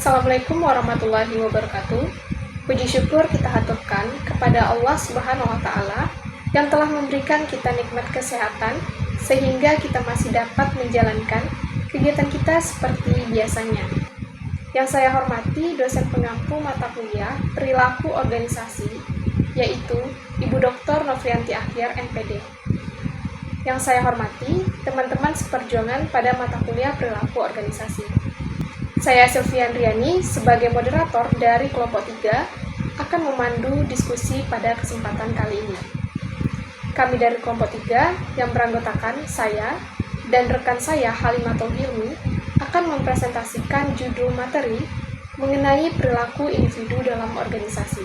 Assalamualaikum warahmatullahi wabarakatuh. Puji syukur kita haturkan kepada Allah Subhanahu wa Ta'ala yang telah memberikan kita nikmat kesehatan sehingga kita masih dapat menjalankan kegiatan kita seperti biasanya. Yang saya hormati dosen pengampu mata kuliah perilaku organisasi, yaitu Ibu Dr. Novrianti Akhyar, MPD. Yang saya hormati teman-teman seperjuangan pada mata kuliah perilaku organisasi. Saya Sylvian Riani sebagai moderator dari kelompok 3 akan memandu diskusi pada kesempatan kali ini. Kami dari kelompok 3 yang beranggotakan saya dan rekan saya Halimatul Hilmi akan mempresentasikan judul materi mengenai perilaku individu dalam organisasi.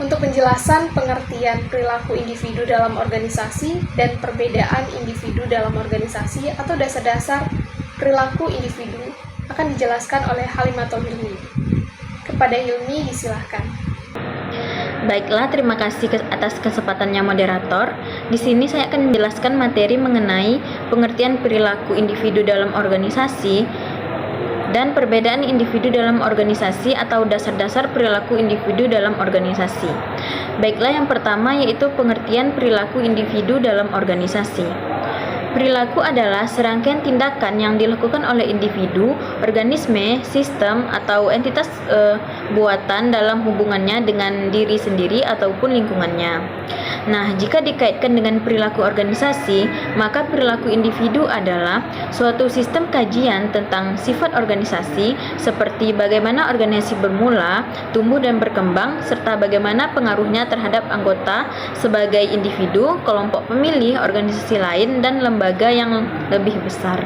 Untuk penjelasan pengertian perilaku individu dalam organisasi dan perbedaan individu dalam organisasi atau dasar-dasar perilaku individu akan dijelaskan oleh Halimatul Hilmi. Kepada Hilmi disilahkan. Baiklah, terima kasih atas kesempatannya moderator. Di sini saya akan menjelaskan materi mengenai pengertian perilaku individu dalam organisasi dan perbedaan individu dalam organisasi atau dasar-dasar perilaku individu dalam organisasi. Baiklah, yang pertama yaitu pengertian perilaku individu dalam organisasi. Perilaku adalah serangkaian tindakan yang dilakukan oleh individu, organisme, sistem, atau entitas buatan dalam hubungannya dengan diri sendiri ataupun lingkungannya. Nah, jika dikaitkan dengan perilaku organisasi, maka perilaku individu adalah suatu sistem kajian tentang sifat organisasi seperti bagaimana organisasi bermula, tumbuh dan berkembang, serta bagaimana pengaruhnya terhadap anggota sebagai individu, kelompok pemilih, organisasi lain, dan lembaga yang lebih besar.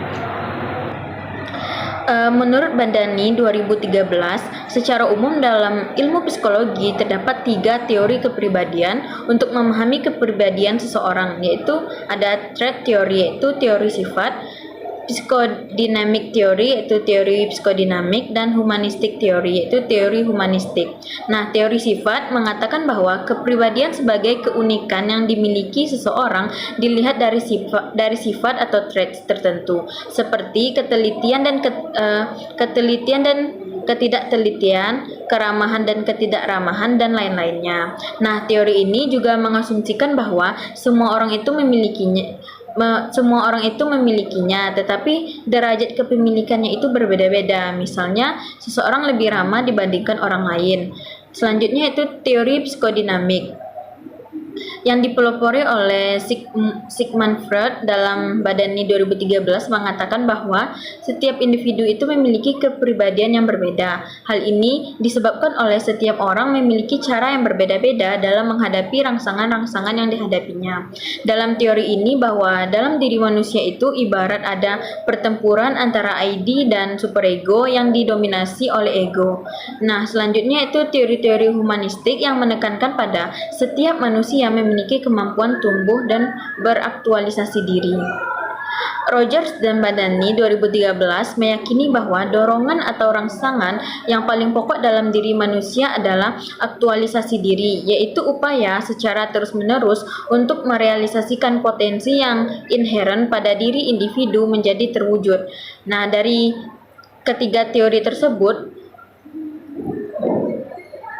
Menurut Bandani 2013, secara umum dalam ilmu psikologi terdapat 3 teori kepribadian untuk memahami kepribadian seseorang, yaitu ada trait theory, yaitu teori sifat, psikodinamik teori, yaitu teori psikodinamik, dan humanistik teori, yaitu teori humanistik. Nah, teori sifat mengatakan bahwa kepribadian sebagai keunikan yang dimiliki seseorang dilihat dari sifat atau traits tertentu, seperti ketelitian dan ketidaktelitian, keramahan dan ketidakramahan, dan lain-lainnya. Nah, teori ini juga mengasumsikan bahwa semua orang itu memilikinya, tetapi derajat kepemilikannya itu berbeda-beda. Misalnya, seseorang lebih ramah dibandingkan orang lain. Selanjutnya itu teori psikodinamik yang dipelopori oleh Sigmund Freud dalam Bandani 2013 mengatakan bahwa setiap individu itu memiliki kepribadian yang berbeda. Hal ini disebabkan oleh setiap orang memiliki cara yang berbeda-beda dalam menghadapi rangsangan-rangsangan yang dihadapinya. Dalam teori ini bahwa dalam diri manusia itu ibarat ada pertempuran antara ID dan superego yang didominasi oleh ego. Nah, selanjutnya itu teori-teori humanistik yang menekankan pada setiap manusia memiliki kemampuan tumbuh dan beraktualisasi diri. Rogers dan Bandani 2013 meyakini bahwa dorongan atau rangsangan yang paling pokok dalam diri manusia adalah aktualisasi diri, yaitu upaya secara terus-menerus untuk merealisasikan potensi yang inheren pada diri individu menjadi terwujud. Nah, dari ketiga teori tersebut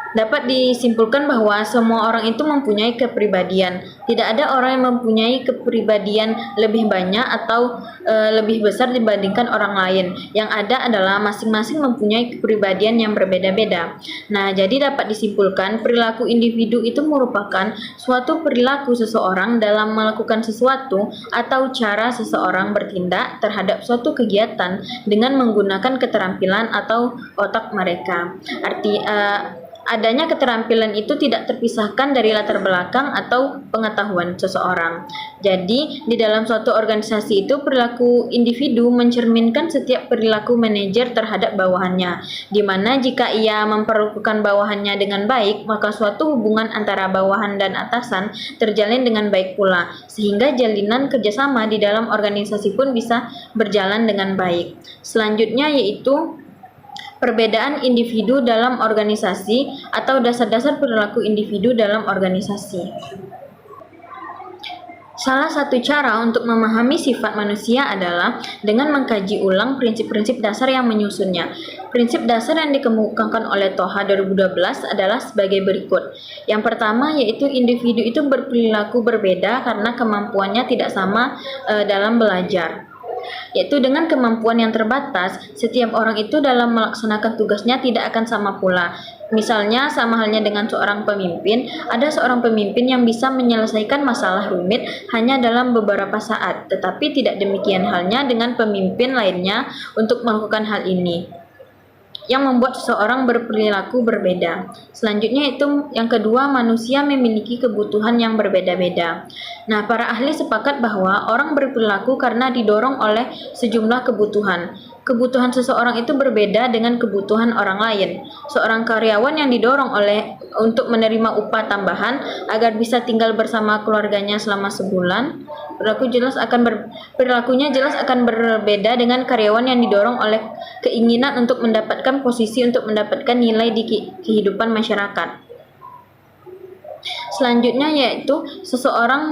dapat disimpulkan bahwa semua orang itu mempunyai kepribadian. Tidak ada orang yang mempunyai kepribadian lebih banyak atau lebih besar dibandingkan orang lain. Yang ada adalah masing-masing mempunyai kepribadian yang berbeda-beda. Nah, jadi dapat disimpulkan perilaku individu itu merupakan suatu perilaku seseorang dalam melakukan sesuatu atau cara seseorang bertindak terhadap suatu kegiatan dengan menggunakan keterampilan atau otak mereka. Adanya keterampilan itu tidak terpisahkan dari latar belakang atau pengetahuan seseorang. Jadi, di dalam suatu organisasi itu perilaku individu mencerminkan setiap perilaku manajer terhadap bawahannya, di mana jika ia memperlakukan bawahannya dengan baik, maka suatu hubungan antara bawahan dan atasan terjalin dengan baik pula, sehingga jalinan kerjasama di dalam organisasi pun bisa berjalan dengan baik. Selanjutnya yaitu perbedaan individu dalam organisasi atau dasar-dasar perilaku individu dalam organisasi. Salah satu cara untuk memahami sifat manusia adalah dengan mengkaji ulang prinsip-prinsip dasar yang menyusunnya. Prinsip dasar yang dikemukakan oleh Toha 2012 adalah sebagai berikut. Yang pertama yaitu individu itu berperilaku berbeda karena kemampuannya tidak sama dalam belajar. Yaitu dengan kemampuan yang terbatas, setiap orang itu dalam melaksanakan tugasnya tidak akan sama pula. Misalnya, sama halnya dengan seorang pemimpin, ada seorang pemimpin yang bisa menyelesaikan masalah rumit hanya dalam beberapa saat, tetapi tidak demikian halnya dengan pemimpin lainnya untuk melakukan hal ini, yang membuat seseorang berperilaku berbeda. Selanjutnya itu yang kedua, manusia memiliki kebutuhan yang berbeda-beda. Nah, para ahli sepakat bahwa orang berperilaku karena didorong oleh sejumlah kebutuhan. Kebutuhan seseorang itu berbeda dengan kebutuhan orang lain. Seorang karyawan yang didorong untuk menerima upah tambahan agar bisa tinggal bersama keluarganya selama sebulan, perilakunya jelas akan berbeda dengan karyawan yang didorong oleh keinginan untuk mendapatkan posisi untuk mendapatkan nilai di kehidupan masyarakat. Selanjutnya yaitu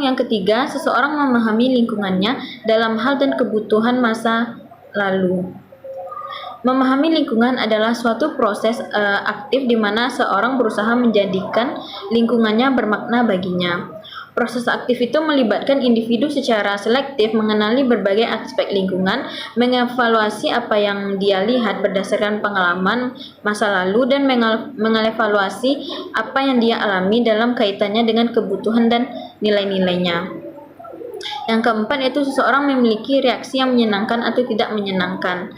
yang ketiga, seseorang memahami lingkungannya dalam hal dan kebutuhan masa lalu. Memahami lingkungan adalah suatu proses aktif di mana seorang berusaha menjadikan lingkungannya bermakna baginya. Proses aktif itu melibatkan individu secara selektif mengenali berbagai aspek lingkungan, mengevaluasi apa yang dia lihat berdasarkan pengalaman masa lalu, dan mengevaluasi apa yang dia alami dalam kaitannya dengan kebutuhan dan nilai-nilainya. Yang keempat yaitu seseorang memiliki reaksi yang menyenangkan atau tidak menyenangkan.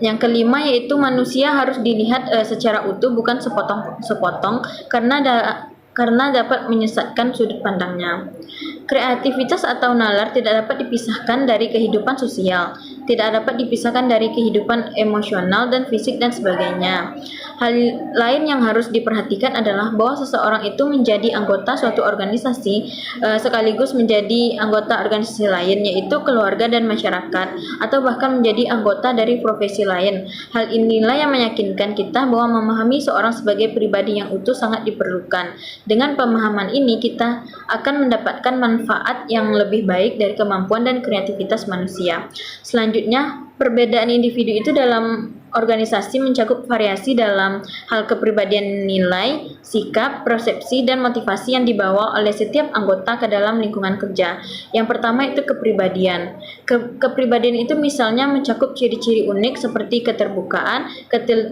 Yang kelima yaitu manusia harus dilihat secara utuh, bukan sepotong-sepotong, karena dapat menyesatkan sudut pandangnya. Kreativitas atau nalar tidak dapat dipisahkan dari kehidupan sosial, tidak dapat dipisahkan dari kehidupan emosional dan fisik dan sebagainya. Hal lain yang harus diperhatikan adalah bahwa seseorang itu menjadi anggota suatu organisasi sekaligus menjadi anggota organisasi lain, yaitu keluarga dan masyarakat, atau bahkan menjadi anggota dari profesi lain. Hal inilah yang meyakinkan kita bahwa memahami seorang sebagai pribadi yang utuh sangat diperlukan. Dengan pemahaman ini kita akan mendapatkan manfaat yang lebih baik dari kemampuan dan kreativitas manusia. Selanjutnya, perbedaan individu itu dalam organisasi mencakup variasi dalam hal kepribadian, nilai, sikap, persepsi, dan motivasi yang dibawa oleh setiap anggota ke dalam lingkungan kerja. Yang pertama itu kepribadian. Kepribadian itu misalnya mencakup ciri-ciri unik seperti keterbukaan,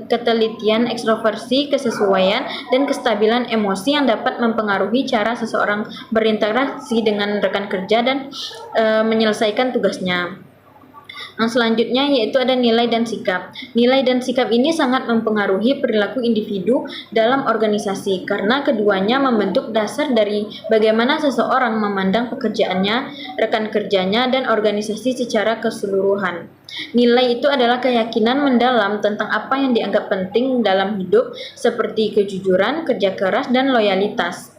ketelitian, ekstroversi, kesesuaian, dan kestabilan emosi yang dapat mempengaruhi cara seseorang berinteraksi dengan rekan kerja dan menyelesaikan tugasnya. Yang selanjutnya yaitu ada nilai dan sikap. Nilai dan sikap ini sangat mempengaruhi perilaku individu dalam organisasi karena keduanya membentuk dasar dari bagaimana seseorang memandang pekerjaannya, rekan kerjanya, dan organisasi secara keseluruhan. Nilai itu adalah keyakinan mendalam tentang apa yang dianggap penting dalam hidup seperti kejujuran, kerja keras, dan loyalitas.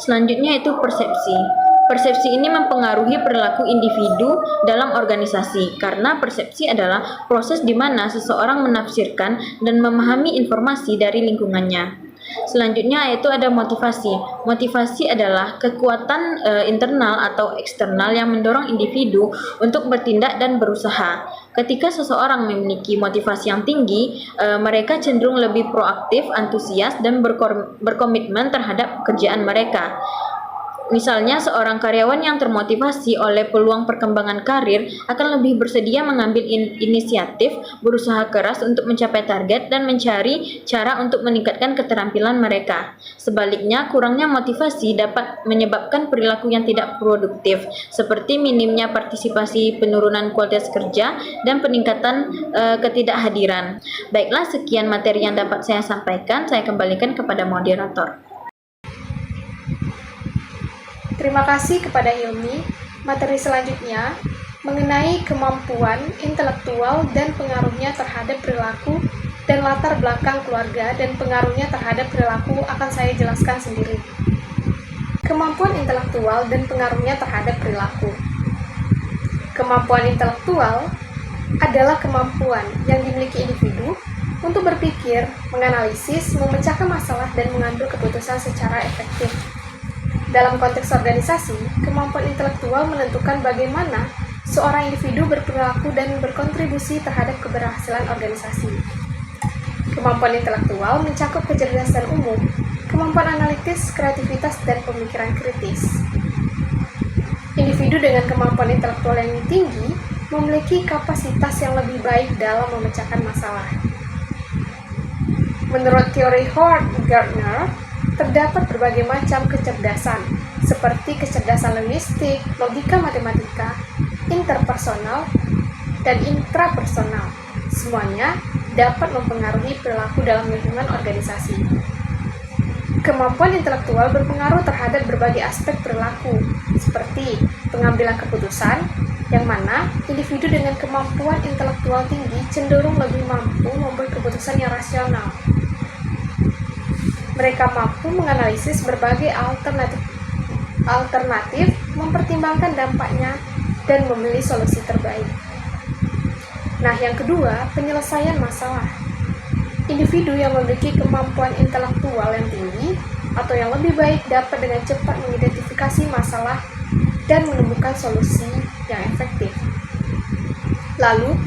Selanjutnya itu persepsi. Persepsi ini mempengaruhi perilaku individu dalam organisasi karena persepsi adalah proses di mana seseorang menafsirkan dan memahami informasi dari lingkungannya. Selanjutnya yaitu ada motivasi. Motivasi adalah kekuatan internal atau eksternal yang mendorong individu untuk bertindak dan berusaha. Ketika seseorang memiliki motivasi yang tinggi, mereka cenderung lebih proaktif, antusias, dan berkomitmen terhadap pekerjaan mereka. Misalnya, seorang karyawan yang termotivasi oleh peluang perkembangan karir akan lebih bersedia mengambil inisiatif, berusaha keras untuk mencapai target, dan mencari cara untuk meningkatkan keterampilan mereka. Sebaliknya, kurangnya motivasi dapat menyebabkan perilaku yang tidak produktif, seperti minimnya partisipasi, penurunan kualitas kerja, dan peningkatan ketidakhadiran. Baiklah, sekian materi yang dapat saya sampaikan. Saya kembalikan kepada moderator. Terima kasih kepada Hilmi. Materi selanjutnya mengenai kemampuan intelektual dan pengaruhnya terhadap perilaku dan latar belakang keluarga dan pengaruhnya terhadap perilaku akan saya jelaskan sendiri. Kemampuan intelektual dan pengaruhnya terhadap perilaku. Kemampuan intelektual adalah kemampuan yang dimiliki individu untuk berpikir, menganalisis, memecahkan masalah, dan mengambil keputusan secara efektif. Dalam konteks organisasi, kemampuan intelektual menentukan bagaimana seorang individu berperilaku dan berkontribusi terhadap keberhasilan organisasi. Kemampuan intelektual mencakup kecerdasan umum, kemampuan analitis, kreativitas, dan pemikiran kritis. Individu dengan kemampuan intelektual yang tinggi memiliki kapasitas yang lebih baik dalam memecahkan masalah. Menurut teori Howard Gardner, terdapat berbagai macam kecerdasan, seperti kecerdasan linguistik, logika matematika, interpersonal, dan intrapersonal. Semuanya dapat mempengaruhi perilaku dalam lingkungan organisasi. Kemampuan intelektual berpengaruh terhadap berbagai aspek perilaku, seperti pengambilan keputusan, yang mana individu dengan kemampuan intelektual tinggi cenderung lebih mampu membuat keputusan yang rasional. Mereka mampu menganalisis berbagai alternatif, mempertimbangkan dampaknya, dan memilih solusi terbaik. Nah, yang kedua, penyelesaian masalah. Individu yang memiliki kemampuan intelektual yang tinggi atau yang lebih baik dapat dengan cepat mengidentifikasi masalah dan menemukan solusi yang efektif. Lalu,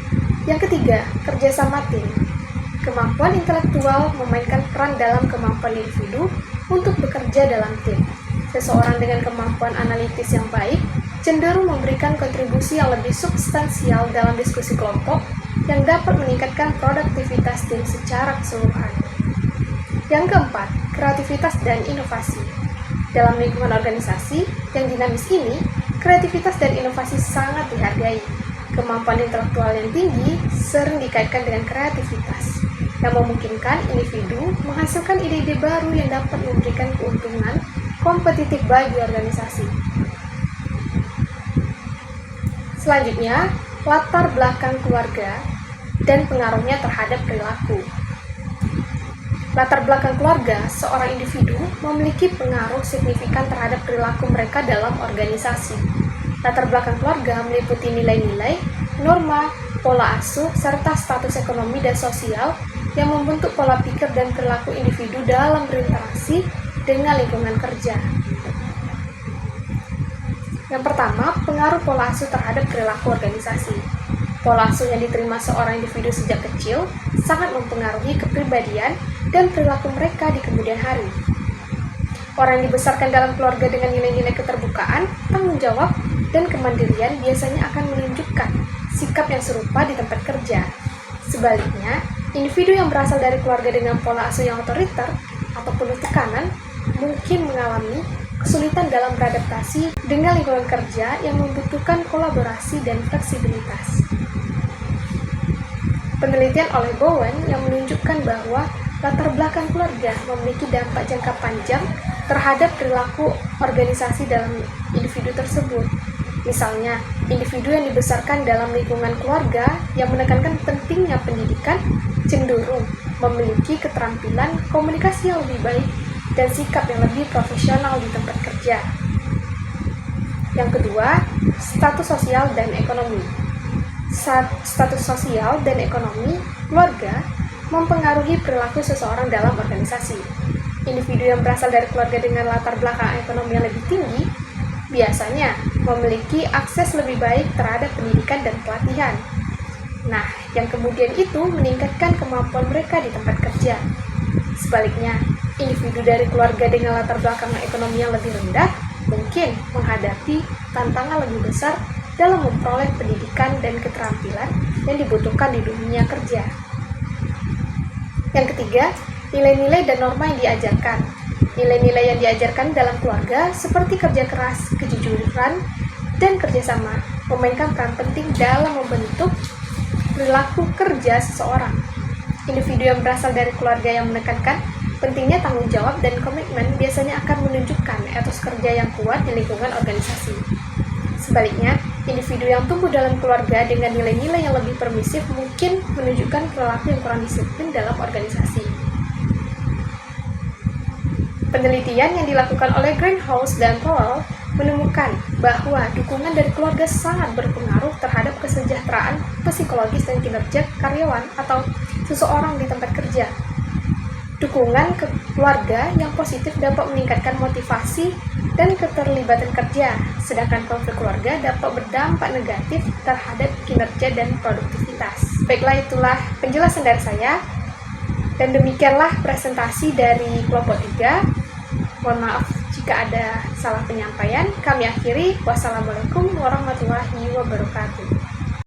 yang ketiga, kerjasama tim. Kemampuan intelektual memainkan peran dalam kemampuan individu untuk bekerja dalam tim. Seseorang dengan kemampuan analitis yang baik cenderung memberikan kontribusi yang lebih substansial dalam diskusi kelompok yang dapat meningkatkan produktivitas tim secara keseluruhan. Yang keempat, kreativitas dan inovasi. Dalam lingkungan organisasi yang dinamis ini, kreativitas dan inovasi sangat dihargai. Kemampuan intelektual yang tinggi sering dikaitkan dengan kreativitas, yang memungkinkan individu menghasilkan ide-ide baru yang dapat memberikan keuntungan kompetitif bagi organisasi. Selanjutnya, latar belakang keluarga dan pengaruhnya terhadap perilaku. Latar belakang keluarga seorang individu memiliki pengaruh signifikan terhadap perilaku mereka dalam organisasi. Latar belakang keluarga meliputi nilai-nilai, norma, pola asuh, serta status ekonomi dan sosial yang membentuk pola pikir dan perilaku individu dalam berinteraksi dengan lingkungan kerja. Yang pertama, pengaruh pola asuh terhadap perilaku organisasi. Pola asuh yang diterima seorang individu sejak kecil sangat mempengaruhi kepribadian dan perilaku mereka di kemudian hari. Orang yang dibesarkan dalam keluarga dengan nilai-nilai keterbukaan, tanggung jawab, dan kemandirian biasanya akan menunjukkan sikap yang serupa di tempat kerja. Sebaliknya, individu yang berasal dari keluarga dengan pola asuh yang otoriter atau penuh tekanan mungkin mengalami kesulitan dalam beradaptasi dengan lingkungan kerja yang membutuhkan kolaborasi dan fleksibilitas. Penelitian oleh Bowen yang menunjukkan bahwa latar belakang keluarga memiliki dampak jangka panjang terhadap perilaku organisasi dalam individu tersebut. Misalnya, individu yang dibesarkan dalam lingkungan keluarga yang menekankan pentingnya pendidikan cenderung memiliki keterampilan komunikasi yang lebih baik dan sikap yang lebih profesional di tempat kerja. Yang kedua, status sosial dan ekonomi. Status sosial dan ekonomi keluarga mempengaruhi perilaku seseorang dalam organisasi. Individu yang berasal dari keluarga dengan latar belakang ekonomi yang lebih tinggi biasanya memiliki akses lebih baik terhadap pendidikan dan pelatihan. Nah, yang kemudian itu meningkatkan kemampuan mereka di tempat kerja. Sebaliknya, individu dari keluarga dengan latar belakang ekonomi yang lebih rendah mungkin menghadapi tantangan lebih besar dalam memperoleh pendidikan dan keterampilan yang dibutuhkan di dunia kerja. Yang ketiga, nilai-nilai dan norma yang diajarkan. Nilai-nilai yang diajarkan dalam keluarga seperti kerja keras, kejujuran, dan kerjasama memainkan peran penting dalam membentuk perilaku kerja seseorang. Individu yang berasal dari keluarga yang menekankan pentingnya tanggung jawab dan komitmen biasanya akan menunjukkan etos kerja yang kuat di lingkungan organisasi. Sebaliknya, individu yang tumbuh dalam keluarga dengan nilai-nilai yang lebih permisif mungkin menunjukkan perilaku yang kurang disiplin dalam organisasi. Penelitian yang dilakukan oleh Greenhouse dan Powell menemukan bahwa dukungan dari keluarga sangat berpengaruh terhadap kesejahteraan psikologis dan kinerja karyawan atau seseorang di tempat kerja. Dukungan ke keluarga yang positif dapat meningkatkan motivasi dan keterlibatan kerja, sedangkan konflik keluarga dapat berdampak negatif terhadap kinerja dan produktivitas. Baiklah, itulah penjelasan dari saya, dan demikianlah presentasi dari kelompok 3. Mohon maaf jika ada salah penyampaian. Kami akhiri. Wassalamualaikum warahmatullahi wabarakatuh.